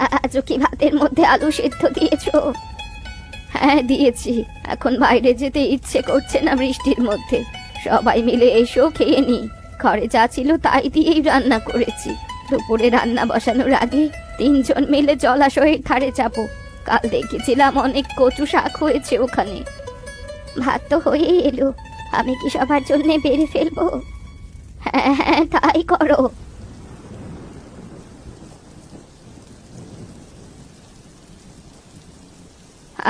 আজও কি ভাতের মধ্যে আলু সেদ্ধ দিয়েছো? হ্যাঁ দিয়েছি। এখন বাইরে যেতে ইচ্ছে করছে না বৃষ্টির মধ্যে। সবাই মিলে এসো খেয়ে নি। ঘরে যা ছিল তাই দিয়েই রান্না করেছি। দুপুরে রান্না বসানোর আগে তিনজন মিলে জলাশয়ের ধারে যাবো। কাল দেখেছিলাম অনেক কচু শাক হয়েছে ওখানে। ভাত তো হয়েই এলো, আমি কি সবার জন্য বেড়ে ফেলবো? হ্যাঁ হ্যাঁ তাই করো।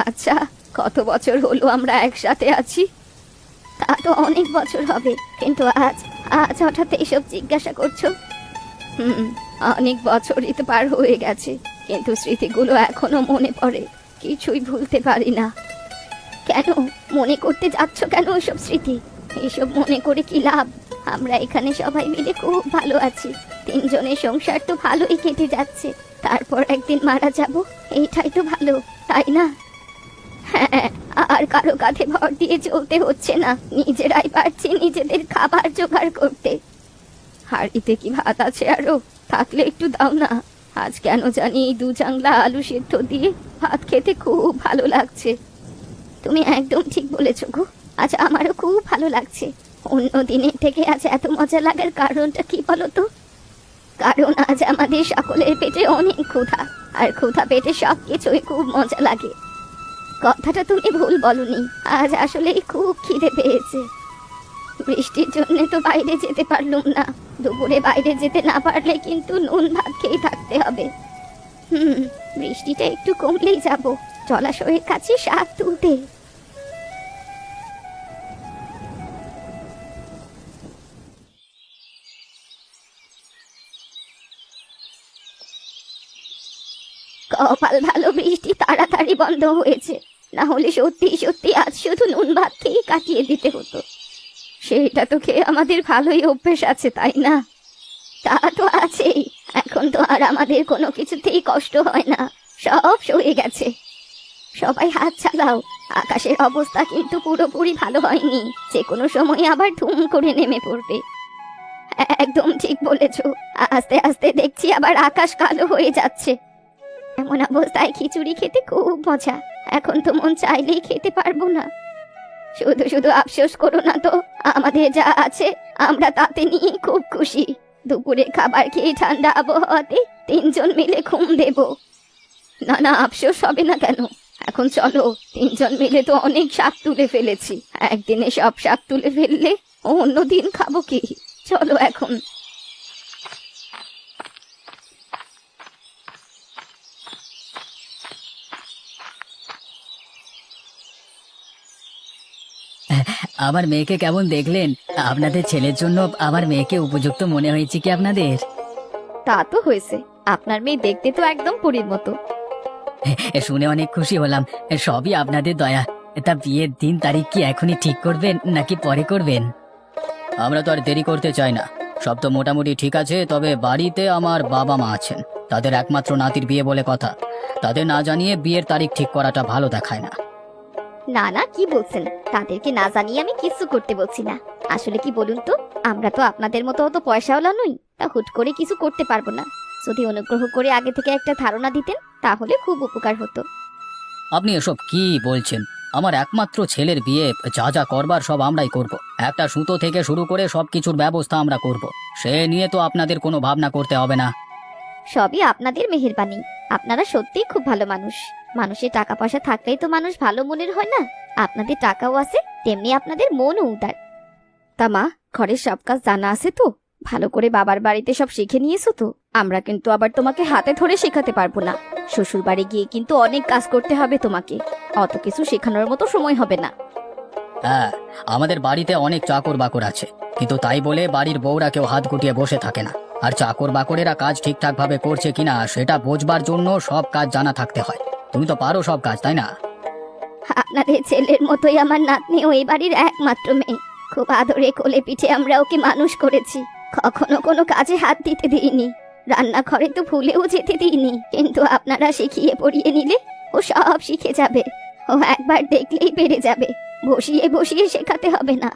আচ্ছা, কত বছর হলো আমরা একসাথে আছি? তা তো অনেক বছর হবে, কিন্তু আজ আজ হঠাৎ এসব জিজ্ঞাসা করছো? হুম, অনেক বছরই তো পার হয়ে গেছে, কিন্তু স্মৃতিগুলো এখনো মনে পড়ে। কিছুই ভুলতে পারি না। কেন মনে করতে যাচ্ছ কেন এসব স্মৃতি? এসব মনে করে কি লাভ? আমরা এখানে সবাই মিলে খুব ভালো আছি। তিনজনের সংসার তো ভালোই কেটে যাচ্ছে। তারপর একদিন মারা যাব, এইটাই তো ভালো, তাই না? হ্যাঁ, আর কারো কাঁধে ভর দিয়ে চলতে হচ্ছে না। নিজেরাই পারছি নিজেদের খাবার জোগাড় করতে। হাঁড়িতে কি ভাত আছে আরো? থাকলে একটু দাও না। আজ কেন জানি এই 2 চাংলা আলু সেদ্ধ দিয়ে ভাত খেতে খুব ভালো লাগছে। তুমি একদম ঠিক বলেছো গো, আজ আমারও খুব ভালো লাগছে। অন্য দিনের থেকে আজ এত মজা লাগার কারণটা কি বলো তো? কারণ আজ আমাদের সকলের পেটে অনেক ক্ষুধা, আর ক্ষুধা পেটে সব কিছুই খুব মজা লাগে। কথাটা তুমি ভুল বলনি, আজ আসলেই খুব খিদে পেয়েছে। বৃষ্টির জন্য তো বাইরে যেতে পারলুম না। দুপুরে বাইরে যেতে না পারলে কিন্তু নুন ভাত খেয়ে থাকতে হবে। বৃষ্টিটা একটু কমলেই যাব জলাশয়ের কাছে শাক তুলতে। কপাল ভালো বৃষ্টি তাড়াতাড়ি বন্ধ হয়েছে, না হলে সত্যি সত্যি আজ শুধু নুন ভাত খেয়ে কাটিয়ে দিতে হতো। সেটা তো খেয়ে আমাদের ভালোই অভ্যেস আছে, তাই না? তা তো আছেই। এখন তো আর আমাদের কোনো কিছুতেই কষ্ট হয় না, সব সয়ে গেছে। সবাই হাত চালাও, আকাশের অবস্থা কিন্তু পুরোপুরি ভালো হয়নি। যে কোনো সময় আবার ধুম করে নেমে পড়বে। একদম ঠিক বলেছো। আস্তে আস্তে দেখছি আবার আকাশ কালো হয়ে যাচ্ছে। এমন অবস্থায় খিচুড়ি খেতে খুব মজা। এখন তো মন চাইলেই খেতে পারবো না। শুধু শুধু আফসোস করো না তো, আমাদের যা আছে আমরা তাতে নিয়ে খুব খুশি। দুপুরে খাবার খেয়ে ঠান্ডা আবহাওয়াতে তিনজন মিলে ঘুম দেব। না না, আফসোস হবে না কেন? এখন চলো, তিনজন মিলে তো অনেক শাক তুলে ফেলেছি। একদিনে সব শাক তুলে ফেললে অন্যদিন খাবো কি? চলো এখন। আমার মেয়েকে কেমন দেখলেন? আপনাদের ছেলের জন্য আমার মেয়েকে উপযুক্ত মনে হয়েছে কি আপনাদের? তা তো হয়েছে, আপনার মেয়ে দেখতে তো একদম পরীর মতো। শুনে অনেক খুশি হলাম। সবই আপনাদের দয়া। তা বিয়ের দিন তারিখ কি এখনই ঠিক করবেন নাকি পরে করবেন? আমরা তো আর দেরি করতে চাই না। সব তো মোটামুটি ঠিক আছে, তবে বাড়িতে আমার বাবা মা আছেন। তাদের একমাত্র নাতির বিয়ে বলে কথা। তাদের না জানিয়ে বিয়ের তারিখ ঠিক করাটা ভালো দেখায় না। না না, কি বলছেন? তাদেরকে না জানিয়ে আমি কিছু করতে বলছি না। আসলে কি বলুন তো, আমরা তো আপনাদের মতো অত পয়সাওয়ালা নই, তা হুট করে কিছু করতে পারবো না। যদি অনুগ্রহ করে আগে থেকে একটা ধারণা দিতেন তাহলে খুব উপকার হতো। আপনি এসব কি বলছেন? আমার একমাত্র ছেলের বিয়ে, যা যা করবার সব আমরাই করব। একটা সুতো থেকে শুরু করে সবকিছুর ব্যবস্থা আমরা করব। সে নিয়ে তো আপনাদের কোনো ভাবনা করতে হবে না। সবই আপনাদের মেহেরবানি। আপনারা সত্যিই খুব ভালো মানুষ। মানুষের টাকা পয়সা থাকলেই তো মানুষ ভালো মনের হয় না। আপনাদের টাকাও আছে, তেমনি আপনাদের মনও উদার। তা মা, ঘরের সব কাজ জানা আছে তো? ভালো করে বাবার বাড়িতে সব শিখে নিয়েছো তো? আমরা কিন্তু আবার তোমাকে হাতে ধরে শেখাতে পারবো না। শ্বশুর বাড়ি গিয়ে কিন্তু অনেক কাজ করতে হবে তোমাকে। অত কিছু শেখানোর মতো সময় হবে না। হ্যাঁ, আমাদের বাড়িতে অনেক চাকর বাকর আছে, কিন্তু তাই বলে বাড়ির বউরা কেউ হাত গুটিয়ে বসে থাকে না। আর চাকর বাকরেরা কাজ ঠিকঠাক ভাবে করছে কিনা সেটা বোঝবার জন্য সব কাজ জানা থাকতে হয়। তুমি তো পারো সব কাজ, তাই না? আপনাদের ছেলের মতোই আমার নাতনিও এই বাড়ির একমাত্র মেয়ে। খুব আদরে কোলে পিঠে আমরা ওকে মানুষ করেছি। কখনো কোনো কাজে হাত দিতে দিইনি, রান্নাঘরে তো ভুলেও যেতে দিইনি। কিন্তু আপনারা শিখিয়ে পড়িয়ে নিলে ও সব শিখে যাবে। ও একবার দেখলেই পেরে যাবে, বসিয়ে বসিয়ে শেখাতে হবে না।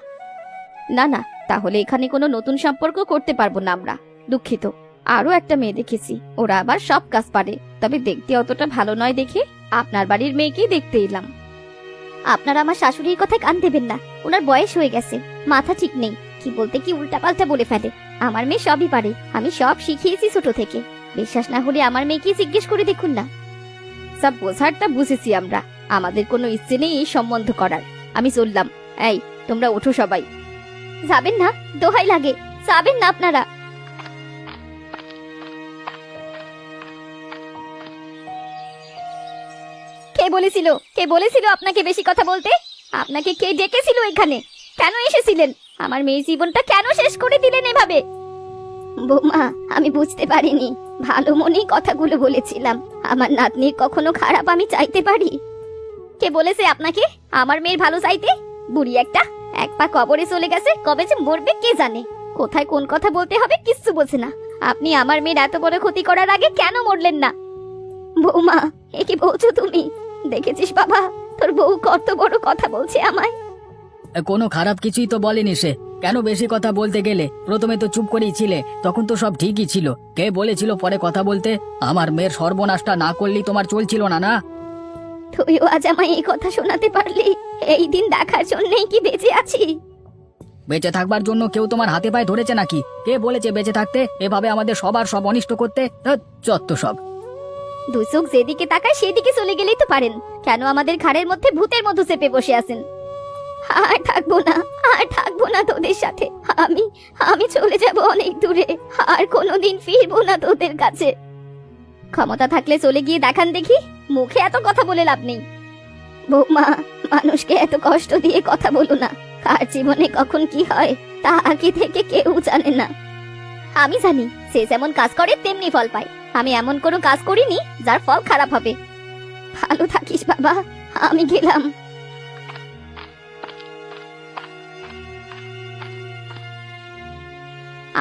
না না, তাহলে এখানে কোনো নতুন সম্পর্ক করতে পারবো না আমরা। দুঃখিত। আরো একটা মেয়ে দেখেছি, ওরা আবার সব কাজ পারে, তবে দেখতে অতটা ভালো নয় দেখে আপনার বাড়ির মেয়েকেই দেখতে এলাম। আপনারা আমার শাশুড়ির কথায় কান দেবেন না, ওনার বয়স হয়ে গেছে, মাথা ঠিক নেই, কি বলতে কি উল্টাপাল্টা বলে ফেলে। আমার মেয়ে সবই পারে, আমি সব শিখিয়েছি ছোট থেকে। বিশ্বাস না হলে আমার মেয়েকে জিজ্ঞেস করে দেখুন না। সব বোঝারটা বুঝেছি আমরা, আমাদের কোনো ইচ্ছে নেই এই সম্বন্ধ করার। আমি চললাম। এই তোমরা ওঠো সবাই। যাবেন না, দোহাই লাগে, যাবেন না আপনারা। কে বলেছিল আপনাকে বেশি কথা বলতে? আপনাকে কে ডেকেছিল এখানে? কেন এসেছিলেন? আমার মেয়ের জীবনটা কেন শেষ করে দিলেন এভাবে? বৌমা, আমি বুঝতে পারিনি, ভালো মনেই কথাগুলো বলেছিলাম। আমার নাতনির কখনো খারাপ আমি চাইতে পারি? কে বলেছে আপনাকে আমার মেয়ের ভালো চাইতে? বুড়ি একটা, এক পা কবরে চলে গেছে, কবে যে মরবে কে জানে। কোথায় কোন কথা বলতে হবে কিচ্ছু বোঝে না। আপনি আমার মেয়ের এত বড় ক্ষতি করার আগে কেন মরলেন না? বৌমা, এ কি বলছো তুমি? দেখেছিস বাবা, তোর বউ কত বড় কথা বলছে আমায়। কোনো খারাপ কিছুই তো বলেনি সে, কেন বেশি কথা বলতে গেলে? প্রথমে তো চুপ করেই ছিলে, তখন তো সব ঠিকই ছিল। কে বলেছিল পরে কথা বলতে? আমার মেয়ের সর্বনাশটা না করলেই তোমার চলছিল না, না? তুইও আজ আমায় এই কথা শোনাতে পারলি? এই দিন দেখার জন্যই কি বেঁচে আছি? বেঁচে থাকবার জন্য কেউ তোমার হাতে পায়ে ধরেছে নাকি? কে বলেছে বেঁচে থাকতে? এভাবে আমাদের সবার সব অনিষ্ট করতে? যত সব। দুই চোখ যেদিকে তাকায় সেদিকে চলে গেলেই তো পারেন, কেন আমাদের ঘাড়ের মধ্যে ভূতের মতো চেপে বসে আছেন? আর থাকবো না, আর থাকবো না তোদের সাথে। আমি আমি চলে যাব অনেক দূরে, আর কোনোদিন ফিরবো না তোদের কাছে। ক্ষমতা থাকলে চলে গিয়ে দেখান দেখি, মুখে এত কথা বলে লাভ নেই। বৌমা, মানুষকে এত কষ্ট দিয়ে কথা বলো না। কার জীবনে কখন কি হয় তা আগে থেকে কেউ জানে না। আমি জানি, সে যেমন কাজ করে তেমনি ফল পায়। আমি এমন কোনো কাজ করিনি যার ফল খারাপ হবে। ভালো থাকিস বাবা, আমি গেলাম।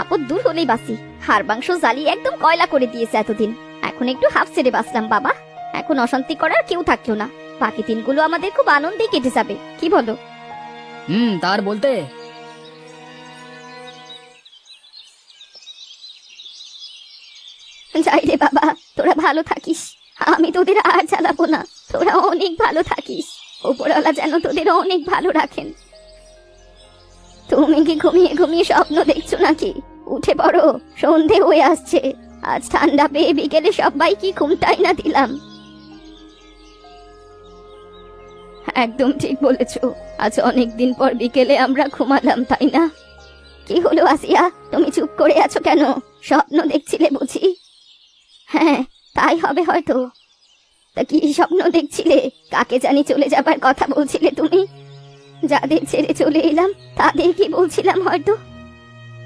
আপদ দূর হলেই বাসি, হাড় মাংস জ্বালিয়ে একদম কয়লা করে দিয়েছে এতদিন। এখন একটু হাফ ছেড়ে বাঁচলাম বাবা। এখন অশান্তি করার কেউ থাকলো না। বাকি দিনগুলো আমাদের খুব আনন্দেই কেটে যাবে, কি বলো? তার বলতে যাই রে বাবা, তোরা ভালো থাকিস। আমি তোদের আর জ্বালাবো না, তোরা অনেক ভালো থাকিস। উপরওয়ালা যেন তোদের অনেক ভালো রাখেন। তুমি কি ঘুমিয়ে ঘুমিয়ে স্বপ্ন দেখছো নাকি? উঠে পড়ো, সন্ধে হয়ে আসছে। আজ ঠান্ডা পেয়ে বিকেলে সবাই কি ঘুমটাই না দিলাম। একদম ঠিক বলেছো, আজ অনেকদিন পর বিকেলে আমরা ঘুমালাম, তাই না? কি হলো আসিয়া, তুমি চুপ করে আছো কেন? স্বপ্ন দেখছিলে বুঝি? হ্যাঁ, তাই হবে হয়তো। তা কি স্বপ্ন দেখছিলে? কাকে জানি চলে যাবার কথা বলছিলে তুমি? যাদের ছেড়ে চলে এলাম তাদের কি বলছিলাম হয়তো?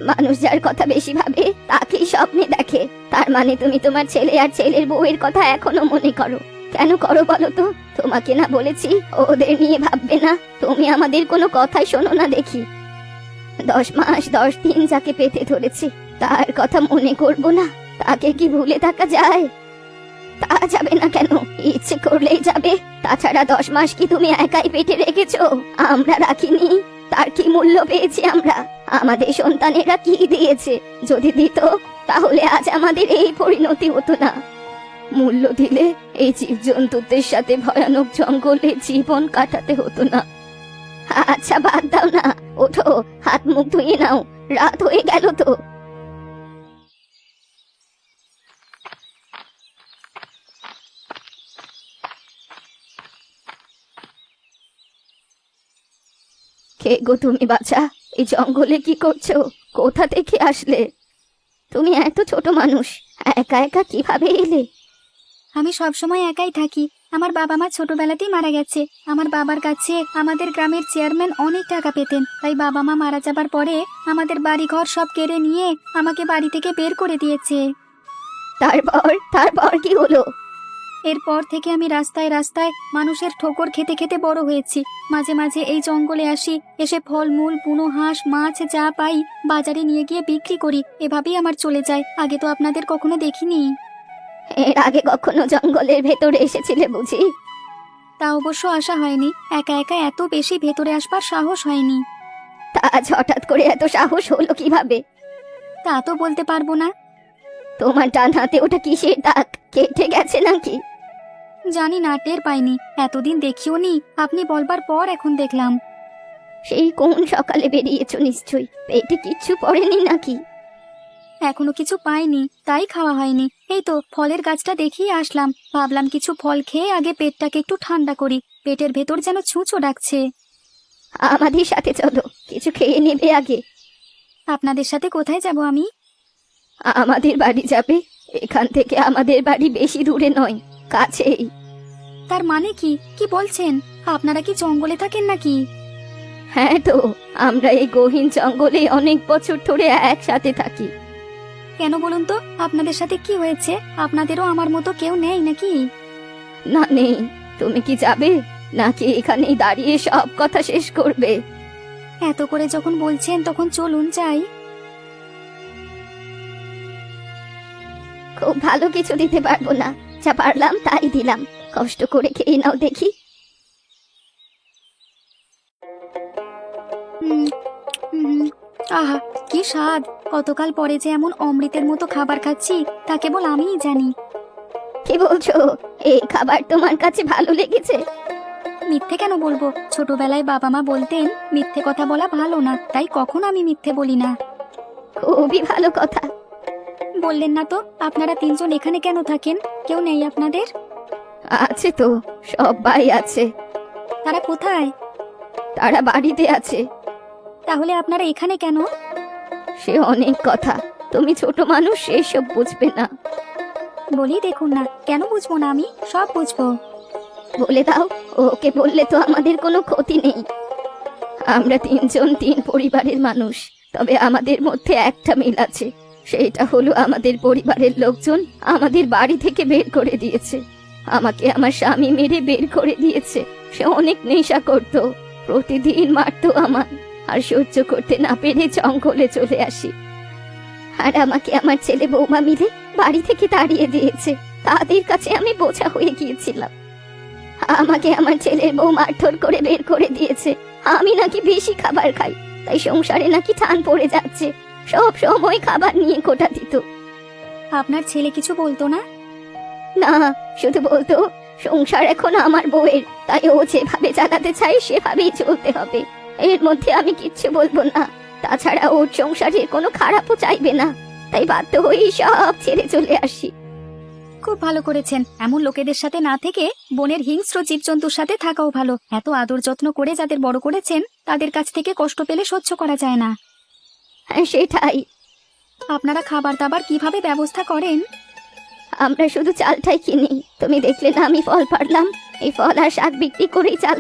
মানুষ যার কথা বেশি ভাবে তাকেই স্বপ্নে দেখে। তার মানে তুমি তোমার ছেলে আর ছেলের বউয়ের কথা এখনো মনে করো? কেন করো বলো তো? তোমাকে না বলেছি ওদের নিয়ে ভাববে না? তুমি আমাদের কোনো কথাই শোনো না দেখি। 10 মাস 10 দিন যাকে পেটে ধরেছি তার কথা মনে করবো না? তাকে কি ভুলে থাকা যায়? তা যাবে না কেন? ইচ্ছে করলেই যাবে। তাছাড়া 10 মাস কি তুমি একাই পেটে রেখেছো? আমরা রাখিনি। তার কি মূল্য পেয়েছি আমরা? আমাদের সন্তানেরা কি দিয়েছে? যদি দিত তাহলে আজ আমাদের এই পরিণতি হতো না। মূল্য দিলে এই জীবজন্তুদের সাথে ভয়ানক জঙ্গলে জীবন কাটাতে হতো না। আচ্ছা বাদ দাও না, ওঠো, হাত মুখ ধুয়ে নাও, রাত হয়ে গেল তো। কে গো তুমি বাছা? এই জঙ্গলে কি করছো? কোথা থেকে আসলে? তুমি এত ছোট মানুষ, একা একা কিভাবে এলে? আমি সবসময় একাই থাকি। আমার বাবা মা ছোটবেলাতেই মারা গেছে। আমার বাবার কাছে আমাদের গ্রামের চেয়ারম্যান অনেক টাকা পেতেন, তাই বাবা মা মারা যাবার পরে আমাদের বাড়িঘর সব কেড়ে নিয়ে আমাকে বাড়ি থেকে বের করে দিয়েছে। তারপর কি হলো? এরপর থেকে আমি রাস্তায় রাস্তায় মানুষের ঠোকর খেতে খেতে বড় হয়েছি। মাঝে মাঝে এই জঙ্গলে আসি, এসে ফলমূল, বুনো হাঁস, মাছ যা পাই বাজারে নিয়ে গিয়ে বিক্রি করি। এভাবেই আমার চলে যায়। আগে তো আপনাদের কখনো দেখিনি। এর আগে কখনো জঙ্গলের ভেতরে এসেছিলে বুঝি? তা অবশ্য আসা হয়নি। একা একা এত বেশি ভেতরে আসবার সাহস হয়নি। তা আজ হঠাৎ করে এত সাহস হলো কিভাবে? তা তো বলতে পারবো না। তোমার ডান হাতে ওটা কিসের দাগ? কেটে গেছে নাকি? জানি না, টের পাইনি, এতদিন দেখিও নি, আপনি বলবার পর এখন দেখলাম। সেই কোন সকালে বেরিয়েছো নিশ্চয়ই, পেটে কিচ্ছু পড়েনি নাকি? এখনো কিছু পাইনি, তাই খাওয়া হয়নি। এই তো ফলের গাছটা দেখিয়ে আসলাম, ভাবলাম কিছু ফল খেয়ে আগে পেটটাকে একটু ঠান্ডা করি, পেটের ভেতর যেন ছুঁচো ডাকছে। আমাদের সাথে চলো, কিছু খেয়ে নেবে আগে। আপনাদের সাথে কোথায় যাব আমি? আমাদের বাড়ি যাবে? এখান থেকে আমাদের বাড়ি বেশি দূরে নয়, কাছেই। তার মানে কি কি বলছেন? আপনারা কি জঙ্গলে থাকেন নাকি? হ্যাঁ তো, আমরা এই গহীন জঙ্গলে অনেক বছর ধরে একসাথে থাকি। কেন বলুন তো, আপনাদের সাথে কি হয়েছে? আপনাদেরও আমার মতো কেউ নেই নাকি? না নেই। তুমি কি যাবে নাকি এখানেই দাঁড়িয়ে সব কথা শেষ করবে? এত করে যখন বলছেন তখন চলুন যাই। খুব ভালো কিছু দিতে পারবো না, যা পারলাম তাই দিলাম, কষ্ট করে খেয়ে নাও দেখি। হুম, হুম, আহা কি স্বাদ! কতকাল পরে যে এমন অমৃতের মতো খাবার খাচ্ছি তা কেবল আমিই জানি। কি বলছো? এই খাবার তোমার কাছে ভালো লেগেছে? মিথ্যে কেন বলবো? ছোটবেলায় বাবা মা বলতেন মিথ্যে কথা বলা ভালো না, তাই কখনো আমি মিথ্যে বলি না। খুবই ভালো কথা। বললেন না তো, আপনারা তিনজন এখানে কেন থাকেন? কেউ নেই আপনাদের? আছে তো, সবাই আছে। তারা কোথায়? তারা বাড়িতে আছে। তাহলে আপনারা এখানে কেন? সে অনেক কথা, তুমি ছোট মানুষ, এসব বুঝবে না। বলি দেখুন না, কেন বুঝবো না? আমি সব বুঝবো। বলে দাও, ওকে বললে তো আমাদের কোনো ক্ষতি নেই। আমরা তিনজন তিন পরিবারের মানুষ, তবে আমাদের মধ্যে একটা মিল আছে, সেটা হলো আমাদের পরিবারের লোকজন আমাদের বাড়ি থেকে বের করে দিয়েছে। আমাকে আমার স্বামী মেরে বের করে দিয়েছে। সে অনেক নেশা করত, প্রতিদিন মারতো আমার, আর সহ্য করতে না পেরে জঙ্গলে চলে আসি। আর আমাকে আমার ছেলে বৌমা মিলে বাড়ি থেকে তাড়িয়ে দিয়েছে। তাদের কাছে আমি বোঝা হয়ে গিয়েছিলাম। আমাকে আমার ছেলের বউ মারধর করে বের করে দিয়েছে। আমি নাকি বেশি খাবার খাই, তাই সংসারে নাকি টান পড়ে যাচ্ছে। সব সময় খাবার নিয়ে কোটা দিত। আপনার ছেলে কিছু বলতো না? না, শুধু বলতো সংসার এখন আমার বউয়ের, তাই ও যেভাবে চালাতে চায় সেভাবেই চলতে হবে। এর মধ্যে আমি কিচ্ছু বলবো না। তাছাড়া ওর সংসারের কোনো খারাপও চাইবে না, তাই বাধ্য হয়েই সব ছেড়ে চলে আসি। খুব ভালো করেছেন। এমন লোকেদের সাথে না থেকে বনের হিংস্র জীবজন্তুর সাথে থাকাও ভালো। এত আদর যত্ন করে যাদের বড় করেছেন তাদের কাছ থেকে কষ্ট পেলে সহ্য করা যায় না। হ্যাঁ সেটাই। আপনারা খাবার দাবার কিভাবে ব্যবস্থা করেন? আমরা শুধু চালটাই কিনি। তুমি দেখলে না আমি ফল পারলাম, এই ফল আর শাক বিক্রি করেই চাল